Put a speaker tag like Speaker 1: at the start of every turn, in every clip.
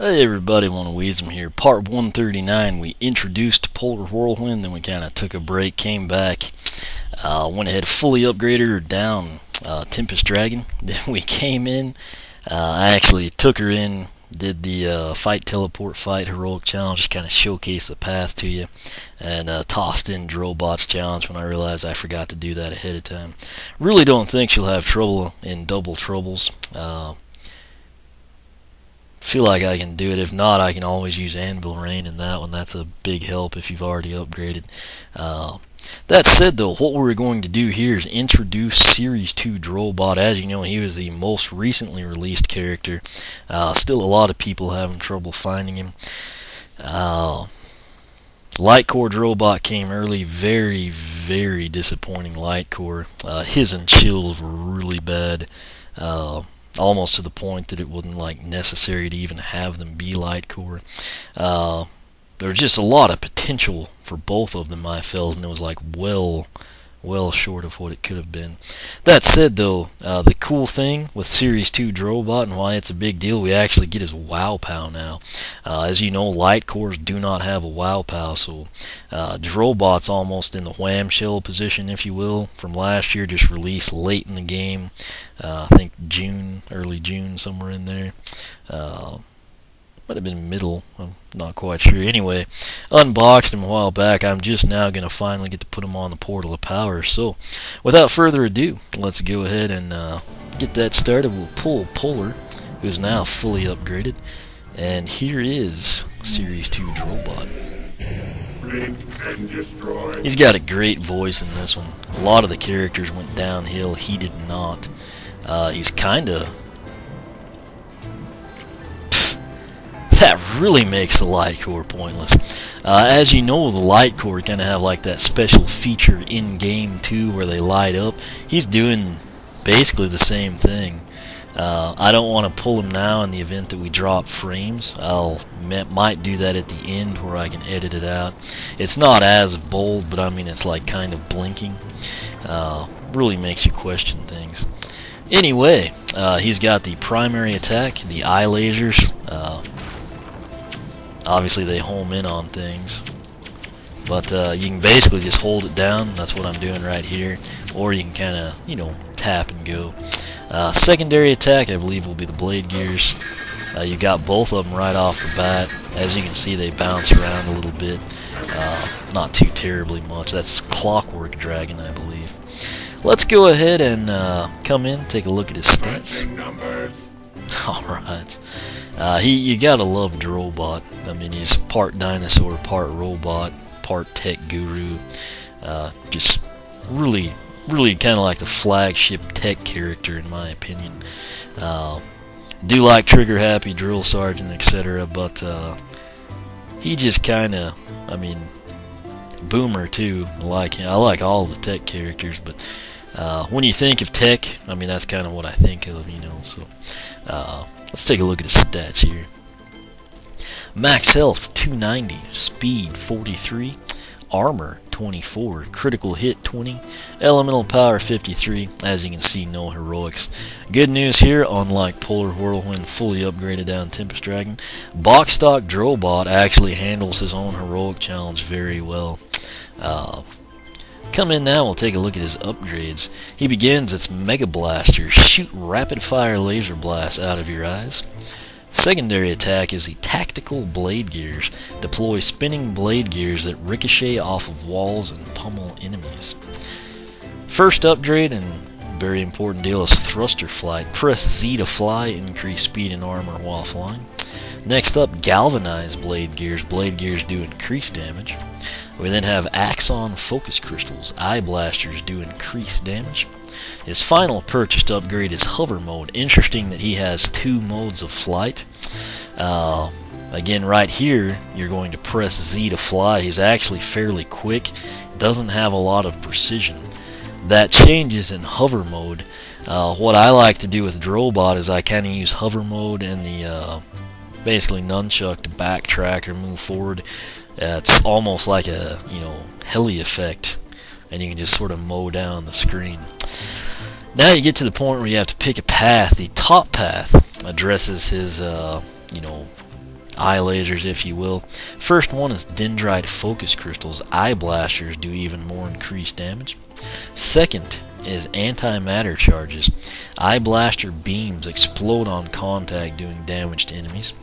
Speaker 1: Hey everybody, Wisdom here. Part 139, we introduced Polar Whirlwind, then we kind of took a break, came back, went ahead, fully upgraded her down Tempest Dragon. Then we came in, I actually took her in, did the Fight Teleport Fight Heroic Challenge, just kind of showcase the path to you, and tossed in Drobot's challenge when I realized I forgot to do that ahead of time. Really don't think she'll have trouble in double troubles. Feel like I can do it. If not, I can always use Anvil Rain in that one. That's a big help if you've already upgraded. That said, though, what we're going to do here is introduce Series 2 Drobot. As you know, he was the most recently released character. Still a lot of people having trouble finding him. Light Core Drobot came early. Very, very disappointing Light Core. His and chills were really bad. Almost to the point that it wasn't like necessary to even have them be Light Core. There's just a lot of potential for both of them, I felt, and it was like well short of what it could have been. That said, though, the cool thing with Series 2 Drobot and why it's a big deal, we actually get his WoW POW now. As you know, Light Cores do not have a WoW POW, so Drobot's almost in the wham shell position, if you will, from last year, just released late in the game. I think June, early June, somewhere in there. Might have been middle, I'm not quite sure. Anyway, unboxed him a while back. I'm just now going to finally get to put him on the Portal of Power. So, without further ado, let's go ahead and get that started. We'll pull Polar, who's now fully upgraded. And here is Series 2 Drobot. He's got a great voice in this one. A lot of the characters went downhill. He did not. He's kinda... that really makes the Light Core pointless. As you know, the Light Core kind of have like that special feature in game too, where they light up. He's doing basically the same thing. I don't want to pull him now in the event that we drop frames. Might do that at the end where I can edit it out. It's not as bold, but I mean it's like kind of blinking. Really makes you question things. Anyway, he's got the primary attack, the eye lasers. Obviously they home in on things, but you can basically just hold it down. That's what I'm doing right here, or you can kind of, you know, tap and go. Secondary attack, I believe, will be the blade gears. You got both of them right off the bat. As you can see, they bounce around a little bit, not too terribly much. That's Clockwork Dragon, I believe. Let's go ahead and come in, take a look at his stats. Alright. You gotta love Drobot. I mean, he's part dinosaur, part robot, part tech guru. Just really kind of like the flagship tech character, in my opinion. Do like Trigger Happy, Drill Sergeant, etc., but he just kind of, I mean, Boomer too. I like all the tech characters, but when you think of tech, I mean, that's kind of what I think of, you know. So let's take a look at his stats here. Max health 290, speed 43, armor 24, critical hit 20, elemental power 53. As you can see, no heroics. Good news here, unlike Polar Whirlwind, fully upgraded down Tempest Dragon, box stock Drobot actually handles his own heroic challenge very well. Come in now, we'll take a look at his upgrades. He begins its Mega Blaster, shoot rapid fire laser blasts out of your eyes. Secondary attack is the Tactical Blade Gears. Deploy spinning blade gears that ricochet off of walls and pummel enemies. First upgrade, and very important deal, is Thruster Flight. Press Z to fly, increase speed and armor while flying. Next up, Galvanized Blade Gears. Blade gears do increased damage. We then have Axon Focus Crystals. Eye Blasters do increased damage. His final purchased upgrade is Hover Mode. Interesting that he has two modes of flight. Again, right here, you're going to press Z to fly. He's actually fairly quick. Doesn't have a lot of precision. That changes in Hover Mode. What I like to do with Drobot is I kind of use Hover Mode and the basically nunchuck to backtrack or move forward. It's almost like a, you know, heli effect, and you can just sort of mow down the screen. Now you get to the point where you have to pick a path. The top path addresses his, you know, eye lasers, if you will. First one is dendrite focus crystals. Eye blasters do even more increased damage. Second is antimatter charges. Eye blaster beams explode on contact, doing damage to enemies.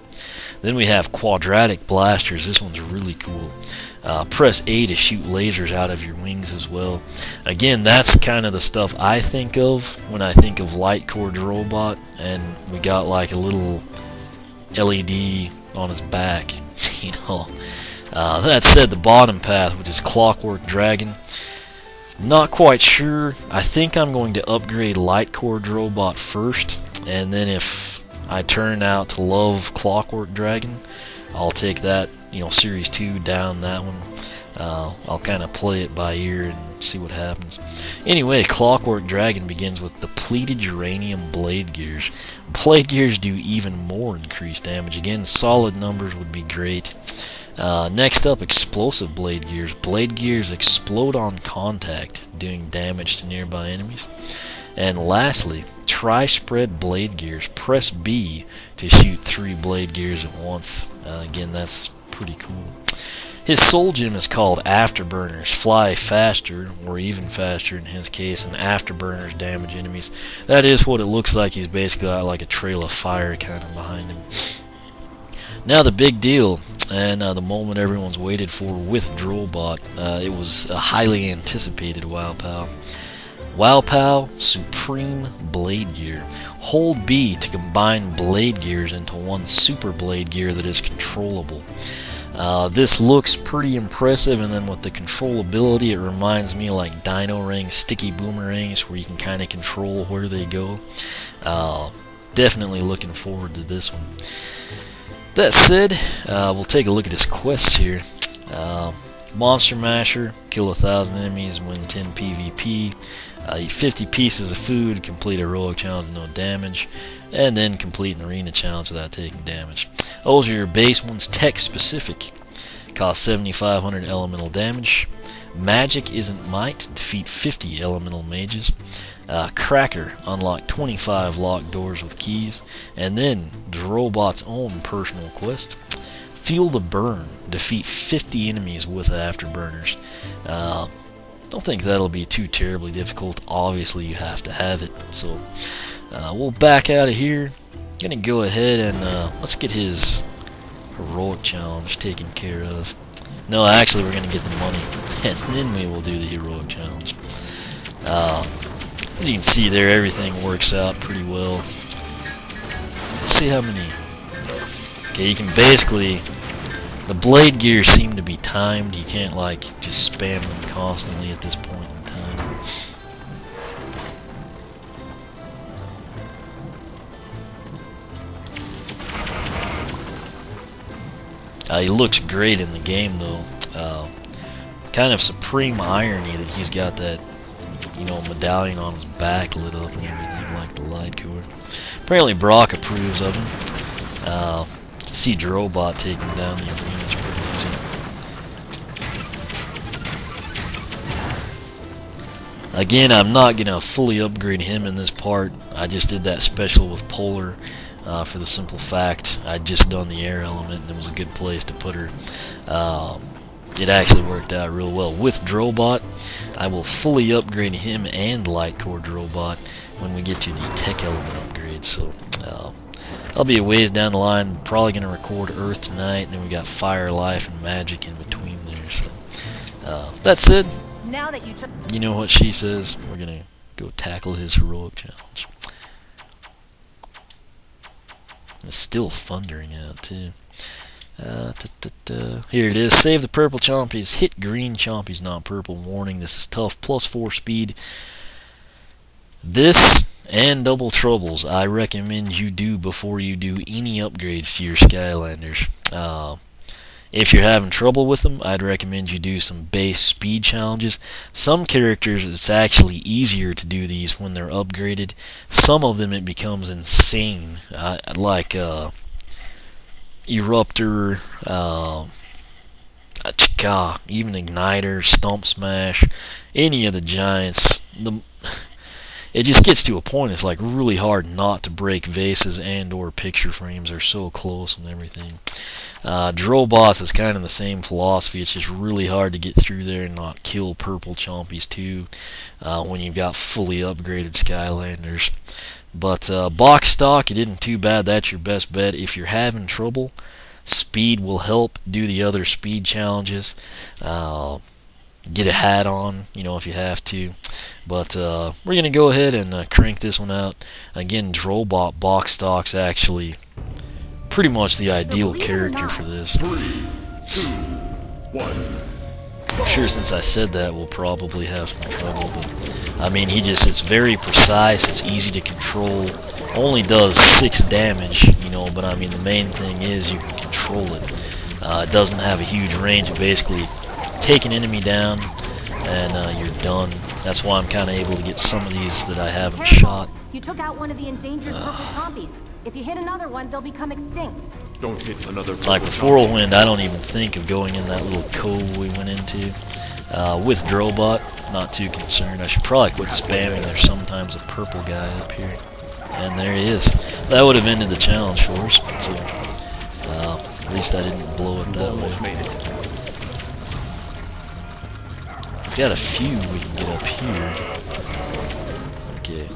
Speaker 1: Then we have quadratic blasters. This one's really cool. Press A to shoot lasers out of your wings as well. Again, that's kind of the stuff I think of when I think of light core Drobot, and we got like a little LED on his back, you know. That said, the bottom path, which is Clockwork Dragon, not quite sure. I think I'm going to upgrade light core Drobot first, and then if I turn out to love Clockwork Dragon, I'll take that, you know, Series 2 down that one. I'll kind of play it by ear and see what happens. Anyway, Clockwork Dragon begins with depleted uranium blade gears. Blade gears do even more increased damage. Again, solid numbers would be great. Next up, explosive blade gears. Blade gears explode on contact, doing damage to nearby enemies. And lastly, tri-spread blade gears. Press B to shoot 3 blade gears at once. Again, that's pretty cool. His soul gem is called Afterburners. Fly faster, or even faster in his case, and Afterburners damage enemies. That is what it looks like. He's basically got like a trail of fire kind of behind him. Now the big deal, and the moment everyone's waited for with Drobot. It was a highly anticipated Wow Pow. Wow Pow Supreme Blade Gear. Hold B to combine blade gears into one super blade gear that is controllable. This looks pretty impressive, and then with the controllability, it reminds me like Dino Ring sticky boomerangs, where you can kind of control where they go. Definitely looking forward to this one. That said, we'll take a look at his quests here. Monster Masher, kill 1,000 enemies, win 10 PvP. Eat 50 pieces of food, complete a heroic challenge, no damage, and then complete an arena challenge without taking damage. Those are your base ones. Tech specific, cost 7,500 elemental damage. Magic isn't might, defeat 50 elemental mages. Cracker, unlock 25 locked doors with keys. And then Drobot's own personal quest, Feel the Burn, defeat 50 enemies with Afterburners. Don't think that'll be too terribly difficult. Obviously you have to have it. So we'll back out of here. Gonna go ahead and let's get his heroic challenge taken care of. No, actually we're gonna get the money and then we will do the heroic challenge. As you can see there, everything works out pretty well. Let's see how many. Okay, you can basically, the blade gears seem to be timed. You can't like just spam them constantly at this point in time. He looks great in the game though. Kind of supreme irony that he's got that, you know, medallion on his back lit up and everything like the light core. Apparently Brock approves of him. See Drobot taking down the arenas pretty easy. Again, I'm not gonna fully upgrade him in this part. I just did that special with Polar for the simple fact I'd just done the air element and it was a good place to put her. It actually worked out real well. With Drobot, I will fully upgrade him and light core Drobot when we get to the tech element upgrade. So I'll be a ways down the line. Probably going to record Earth tonight, and then we got Fire, Life, and Magic in between there. So that said,
Speaker 2: now that
Speaker 1: you know what she says. We're going to go tackle his heroic challenge. It's still thundering out too. Here it is. Save the purple chompies. Hit green chompies, not purple. Warning, this is tough. +4 speed. This and double troubles I recommend you do before you do any upgrades to your Skylanders. If you're having trouble with them, I'd recommend you do some base speed challenges. Some characters, it's actually easier to do these when they're upgraded. Some of them it becomes insane. Like Eruptor, even Igniter, Stomp Smash, any of the giants. it just gets to a point, it's like really hard not to break vases and or picture frames. They're so close and everything. Drobot is kind of the same philosophy. It's just really hard to get through there and not kill purple chompies too when you've got fully upgraded Skylanders. But box stock, it isn't too bad. That's your best bet. If you're having trouble, speed will help. Do the other speed challenges. Get a hat on, you know, if you have to. But we're going to go ahead and crank this one out. Again, Drobot box stock's actually pretty much the ideal character for this.
Speaker 2: 3, 2, 1.
Speaker 1: I'm sure since I said that we'll probably have some trouble, but I mean, it's very precise, it's easy to control, only does 6 damage, you know, but I mean the main thing is you can control it. It doesn't have a huge range. Of basically take an enemy down and you're done. That's why I'm kind of able to get some of these that I haven't shot.
Speaker 3: You took out one of the endangered purple chompies. If you hit another one, they'll become extinct.
Speaker 2: Don't hit another.
Speaker 1: Like with Whirlwind, I don't even think of going in that little cove we went into. With Drobot, not too concerned. I should probably quit spamming. There's sometimes a purple guy up here. And there he is. That would have ended the challenge for us. So, at least I didn't blow it that way.
Speaker 2: Made it.
Speaker 1: We've got a few we can get up here. Okay.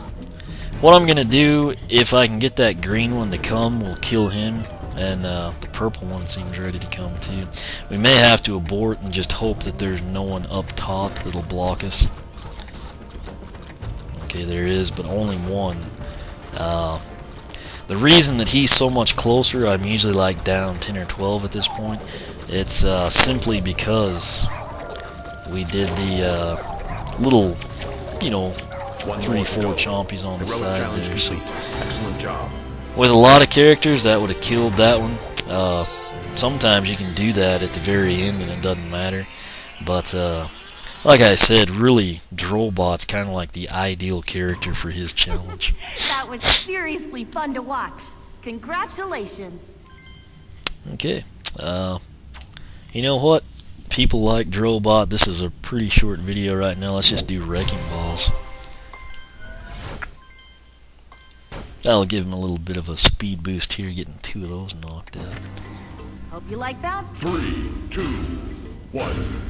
Speaker 1: What I'm gonna do, if I can get that green one to come, we'll kill him, and the purple one seems ready to come too. We may have to abort and just hope that there's no one up top that'll block us. Okay, there is, but only one. The reason that he's so much closer, I'm usually like down 10 or 12 at this point, it's simply because we did the little, you know, 3, 4 chompies on the side there. So
Speaker 2: excellent job.
Speaker 1: with a lot of characters, that would have killed that one. Sometimes you can do that at the very end and it doesn't matter. But like I said, really, Drobot's kind of like the ideal character for his challenge.
Speaker 3: That was seriously fun to watch. Congratulations.
Speaker 1: Okay. You know what? People like Drobot. This is a pretty short video right now. Let's just do Wrecking Balls. That'll give him a little bit of a speed boost here, getting 2 of those knocked out.
Speaker 3: Hope you like bounce.
Speaker 2: 3, 2, 1.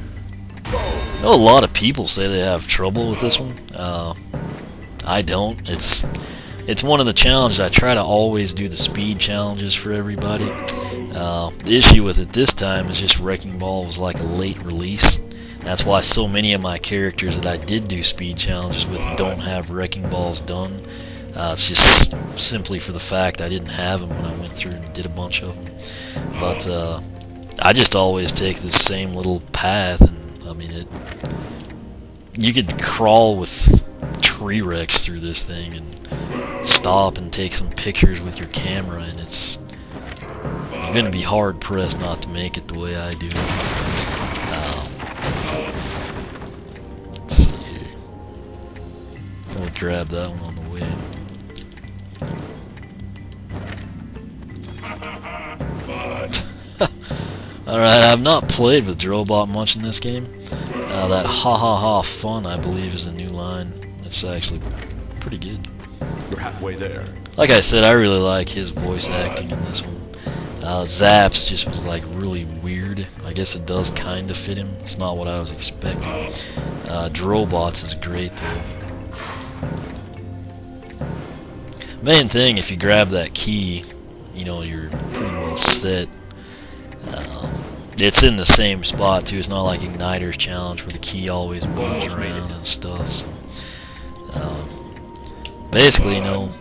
Speaker 1: I know a lot of people say they have trouble with this one. I don't. It's one of the challenges. I try to always do the speed challenges for everybody. The issue with it this time is just Wrecking Ball was like a late release. That's why so many of my characters that I did do speed challenges with don't have Wrecking Balls done. It's just simply for the fact I didn't have them when I went through and did a bunch of them. But I just always take this same little path, and I mean, you could crawl with tree wrecks through this thing and stop and take some pictures with your camera, and you're going to be hard pressed not to make it the way I do. Let's see here. We'll grab that one on the way. Alright, I've not played with Drobot much in this game. That ha ha ha fun, I believe, is a new line. It's actually pretty good.
Speaker 2: You're halfway there.
Speaker 1: Like I said, I really like his voice acting in this one. Zaps just was like really weird. I guess it does kind of fit him. It's not what I was expecting. Drobot's is great though. Main thing, if you grab that key, you know, you're pretty well set. It's in the same spot too. It's not like Igniter's challenge where the key always moves around and stuff. So, basically, you know,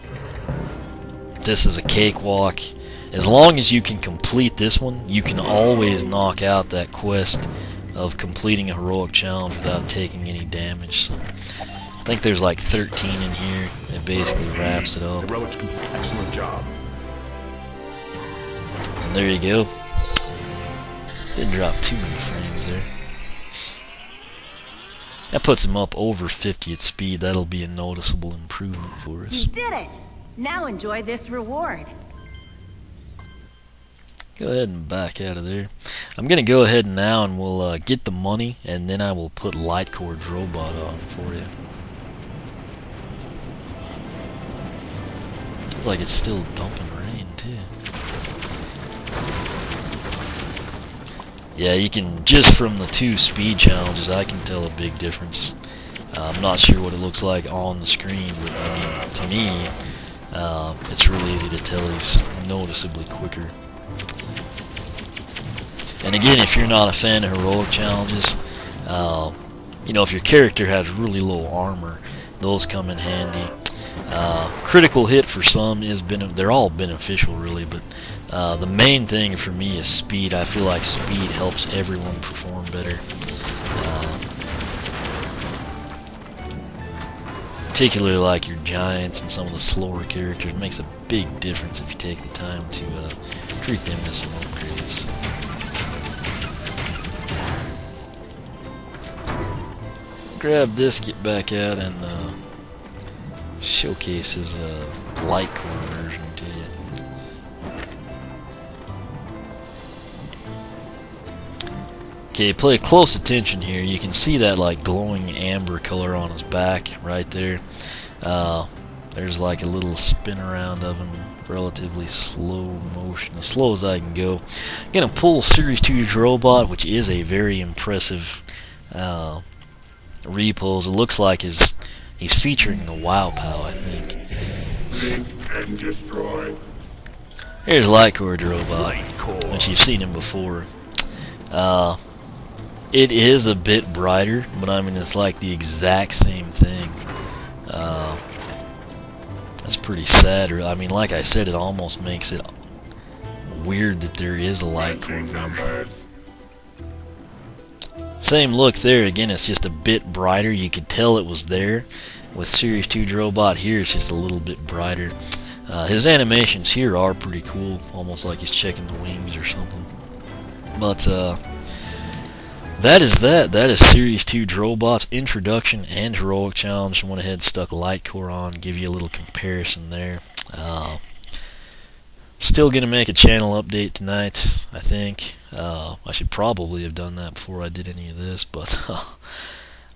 Speaker 1: this is a cakewalk. As long as you can complete this one, you can always knock out that quest of completing a heroic challenge without taking any damage. So, I think there's like 13 in here. It basically wraps it up.
Speaker 2: Heroic, excellent job.
Speaker 1: And there you go. Didn't drop too many frames there. That puts him up over 50 at speed. That'll be a noticeable improvement for us.
Speaker 3: You did it! Now enjoy this reward.
Speaker 1: Go ahead and back out of there. I'm going to go ahead now and we'll get the money, and then I will put Lightcore Drobot on for you. Looks like it's still dumping rain too. Yeah, you can, just from the two speed challenges, I can tell a big difference. I'm not sure what it looks like on the screen, but I mean, to me, it's really easy to tell he's noticeably quicker. And again, if you're not a fan of heroic challenges, you know, if your character has really low armor, those come in handy. Critical hit for some is they're all beneficial really, but the main thing for me is speed. I feel like speed helps everyone perform better. Particularly like your giants and some of the slower characters, it makes a big difference if you take the time to treat them as some upgrades. Grab this, get back out, and showcase his light core version to you. Okay, pay close attention here. You can see that like glowing amber color on his back right there. There's like a little spin around of him, relatively slow motion, as slow as I can go. I'm gonna pull Series 2 Drobot, which is a very impressive repose. It looks like he's featuring the WoW POW, I think.
Speaker 2: And destroy.
Speaker 1: Here's Lightcore Drobot, which you've seen him before. It is a bit brighter, but I mean it's like the exact same thing. That's pretty sad. I mean, like I said, it almost makes it weird that there is a Lightcore version. Same look there. Again, it's just a bit brighter. You could tell it was there. With Series 2 Drobot here, it's just a little bit brighter. His animations here are pretty cool, almost like he's checking the wings or something. But that is that. That is Series 2 Drobot's introduction and heroic challenge. I went ahead and stuck Lightcore on, give you a little comparison there. Still gonna make a channel update tonight, I think. I should probably have done that before I did any of this, but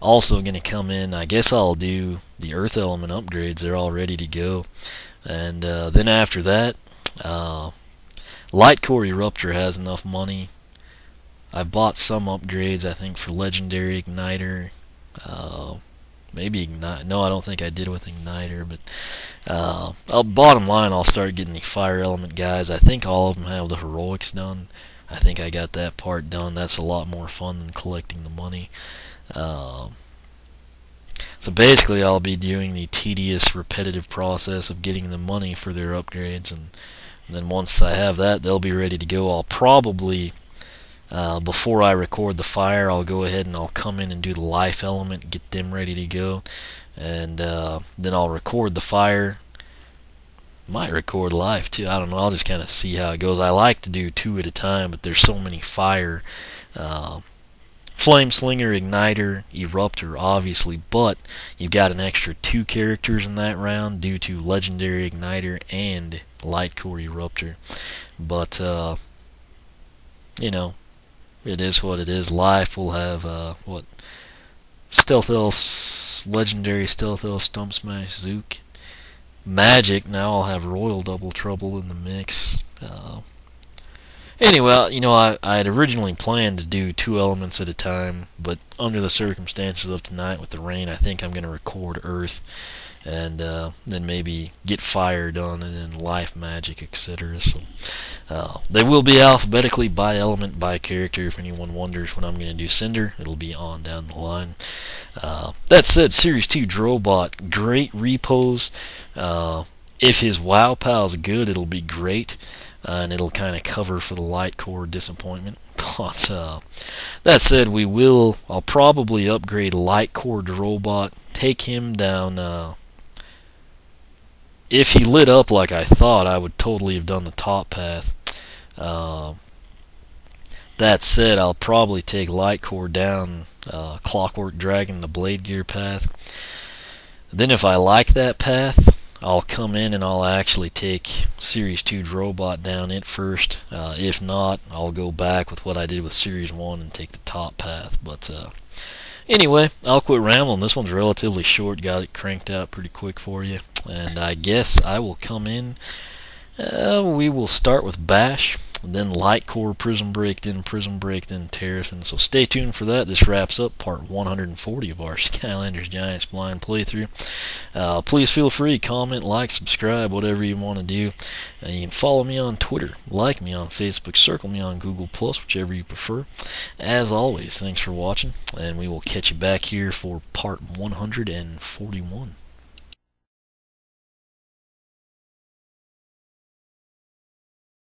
Speaker 1: also gonna come in. I guess I'll do the Earth Element upgrades. They're all ready to go, and then after that, Lightcore Eruptor has enough money. I bought some upgrades, I think, for Legendary Igniter. Maybe Ignite. No, I don't think I did with Igniter, but bottom line, I'll start getting the Fire Element guys. I think all of them have the heroics done. I think I got that part done. That's a lot more fun than collecting the money. So basically, I'll be doing the tedious, repetitive process of getting the money for their upgrades, and then once I have that, they'll be ready to go. I'll probably, before I record the fire, I'll go ahead and I'll come in and do the life element, get them ready to go, and then I'll record the fire. Might record life too, I don't know, I'll just kind of see how it goes. I like to do 2 at a time, but there's so many fire. Flame Slinger, Igniter, Eruptor, obviously, but you've got an extra 2 characters in that round due to Legendary Igniter and Lightcore Eruptor. But, you know, it is what it is. Life will have, what? Stealth Elf, Legendary Stealth Elf, Stump Smash, Zook. Magic, now I'll have Royal Double Trouble in the mix. Anyway, you know, I had originally planned to do 2 elements at a time, but under the circumstances of tonight with the rain, I think I'm going to record Earth, and then maybe get Fire done, and then Life, Magic, etc. So they will be alphabetically by element, by character. If anyone wonders when I'm going to do Cinder, it'll be on down the line. That said, Series 2 Drobot, great repos. If his WoW POW's good, it'll be great. And it'll kind of cover for the Lightcore disappointment. But that said, I'll probably upgrade Lightcore Drobot, take him down. If he lit up like I thought, I would totally have done the top path. That said, I'll probably take Lightcore down Clockwork Dragon, the Blade Gear path. Then if I like that path, I'll come in and I'll actually take Series 2 Drobot down it first. If not, I'll go back with what I did with Series 1 and take the top path. But Anyway, I'll quit rambling. This one's relatively short. Got it cranked out pretty quick for you. And I guess I will come in. We will start with Bash, then Light Core, Prison Break, then Terraform. So stay tuned for that. This wraps up part 140 of our Skylanders Giants Blind playthrough. Please feel free, comment, like, subscribe, whatever you want to do. You can follow me on Twitter, like me on Facebook, circle me on Google+, whichever you prefer. As always, thanks for watching, and we will catch you back here for part 141.